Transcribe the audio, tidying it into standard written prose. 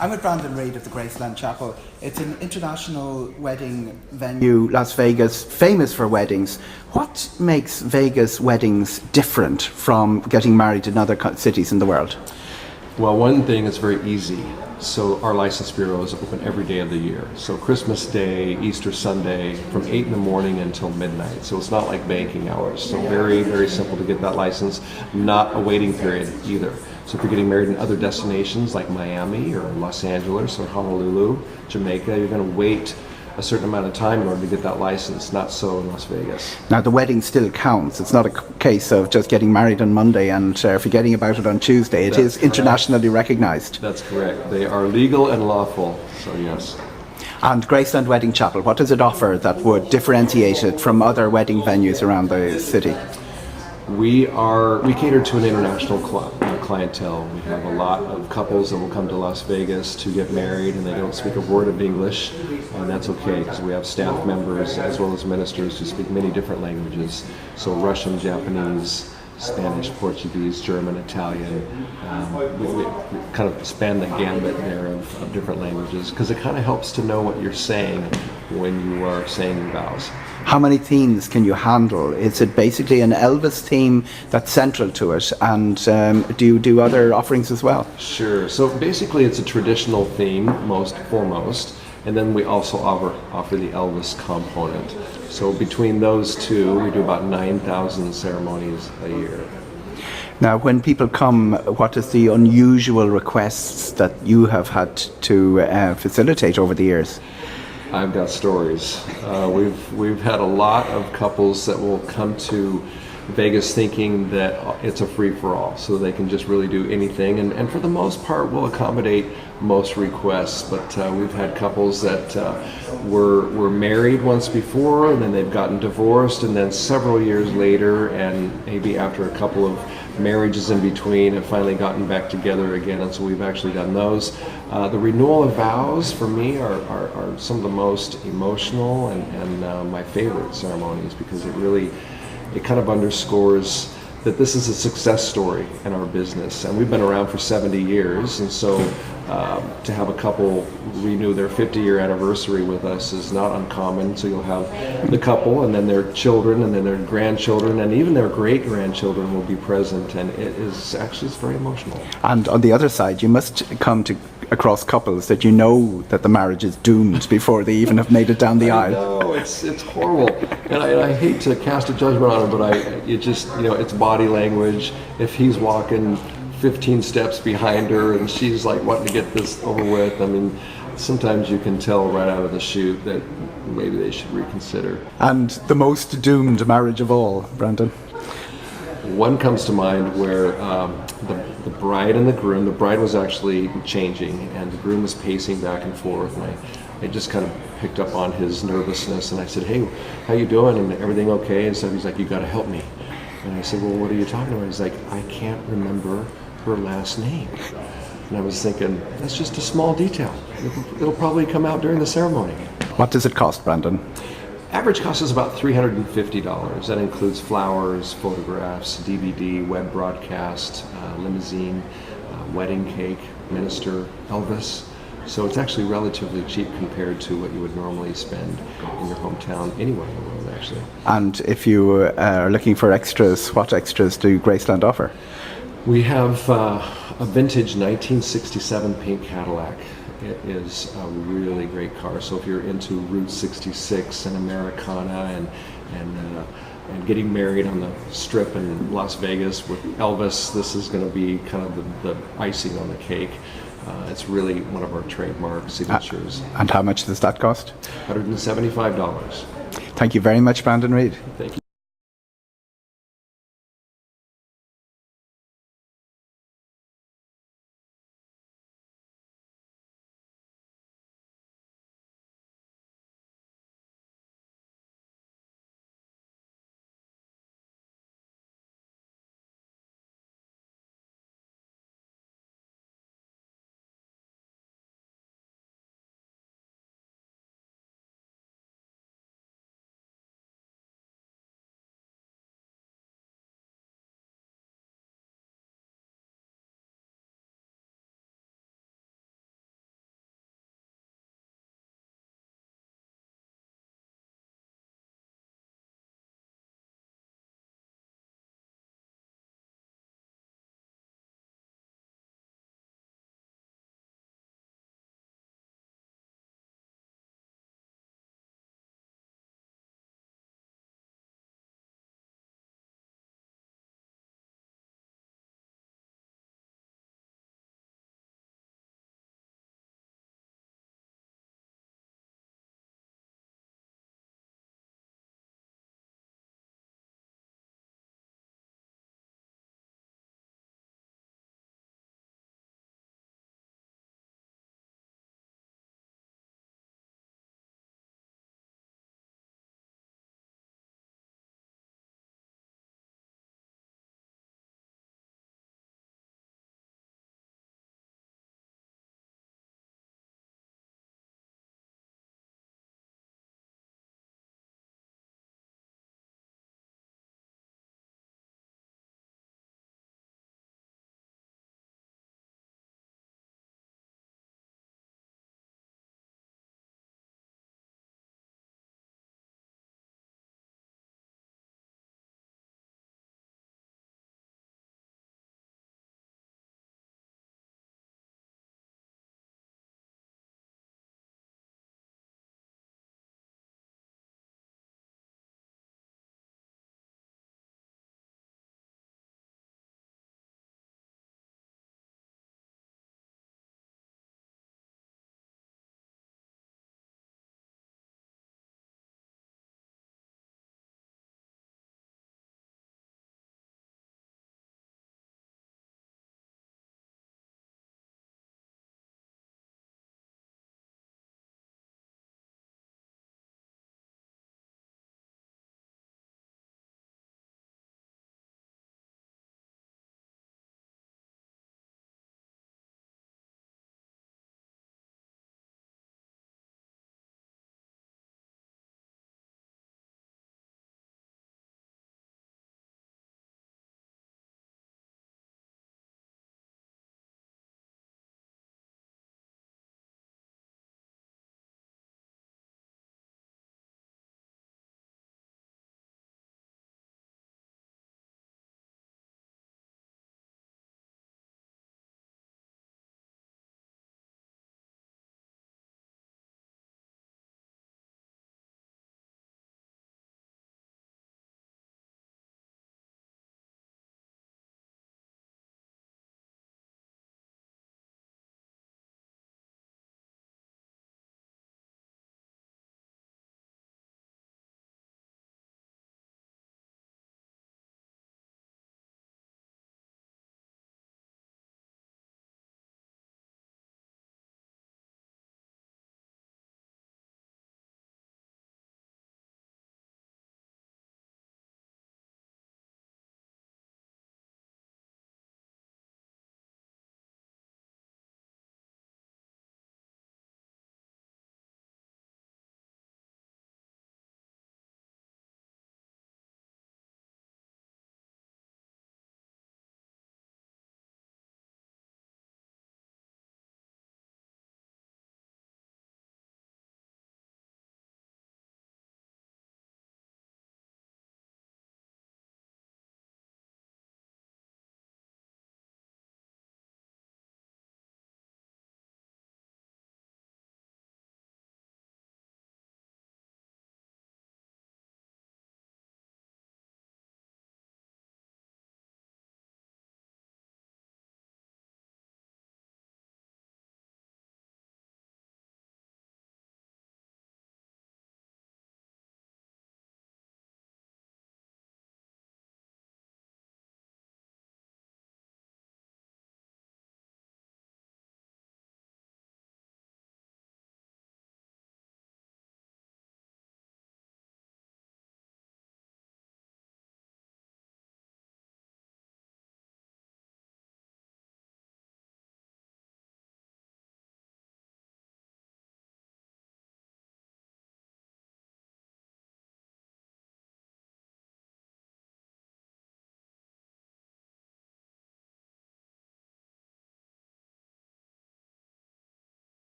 I'm with Brandon Reid of the Graceland Chapel. It's an international wedding venue, Las Vegas, famous for weddings. What makes Vegas weddings different from getting married in other cities in the world? Well, one thing is very easy. So our license bureau is open every day of the year. So Christmas Day, Easter Sunday, from 8 in the morning until midnight. So it's not like banking hours. So very, very simple to get that license. Not a waiting period either. So if you're getting married in other destinations like Miami or Los Angeles or Honolulu, Jamaica, you're going to wait a certain amount of time in order to get that license. Not so in Las Vegas. Now the wedding still counts. It's not a case of just getting married on Monday and forgetting about it on Tuesday. It is internationally recognized. That's correct. They are legal and lawful, so yes. And Graceland Wedding Chapel, what does it offer that would differentiate it from other wedding venues around the city? We cater to an international clientele. We have a lot of couples that will come to Las Vegas to get married and they don't speak a word of English, and that's okay because we have staff members as well as ministers who speak many different languages. So Russian, Japanese, Spanish, Portuguese, German, Italian. We kind of span the gambit there of different languages because it kind of helps to know what you're saying when you are saying your vows. How many themes can you handle? Is it basically an Elvis theme that's central to it? And do you do other offerings as well? Sure. So basically it's a traditional theme, most foremost. And then we also offer the Elvis component. So between those two, we do about 9,000 ceremonies a year. Now, when people come, what is the unusual requests that you have had to facilitate over the years? I've got stories. We've had a lot of couples that will come to Vegas thinking that it's a free-for-all, so they can just really do anything. And for the most part, we'll accommodate most requests. But we've had couples that were married once before, and then they've gotten divorced, and then several years later, and maybe after a couple of marriages in between, have finally gotten back together again. And so we've actually done those. The renewal of vows for me are some of the most emotional and my favorite ceremonies because it kind of underscores that this is a success story in our business, and we've been around for 70 years, and so to have a couple renew their 50-year anniversary with us is not uncommon. So you'll have the couple and then their children and then their grandchildren and even their great-grandchildren will be present, and it's very emotional. And on the other side, you must come across couples that you know that the marriage is doomed before they even have made it down the aisle. No, it's horrible, and I hate to cast a judgment on it, but it's body language. If he's walking 15 steps behind her and she's like wanting to get this over with, I mean, sometimes you can tell right out of the chute that maybe they should reconsider. And the most doomed marriage of all, Brandon? One comes to mind where the bride and the groom, the bride was actually changing and the groom was pacing back and forth, and I just kind of picked up on his nervousness, and I said, "Hey, how you doing? And everything okay?" And so he's like, "You got to help me." And I said, "Well, what are you talking about?" He's like, "I can't remember her last name." And I was thinking, that's just a small detail. It'll probably come out during the ceremony. What does it cost, Brandon? Average cost is about $350. That includes flowers, photographs, DVD, web broadcast, limousine, wedding cake, minister, Elvis. So it's actually relatively cheap compared to what you would normally spend in your hometown anywhere in the world, actually. And if you are looking for extras, what extras do Graceland offer? We have a vintage 1967 pink Cadillac. It is a really great car. So if you're into Route 66 and Americana and getting married on the Strip in Las Vegas with Elvis, this is going to be kind of the icing on the cake. It's really one of our trademark signatures. And how much does that cost? $175. Thank you very much, Brandon Reid. Thank you.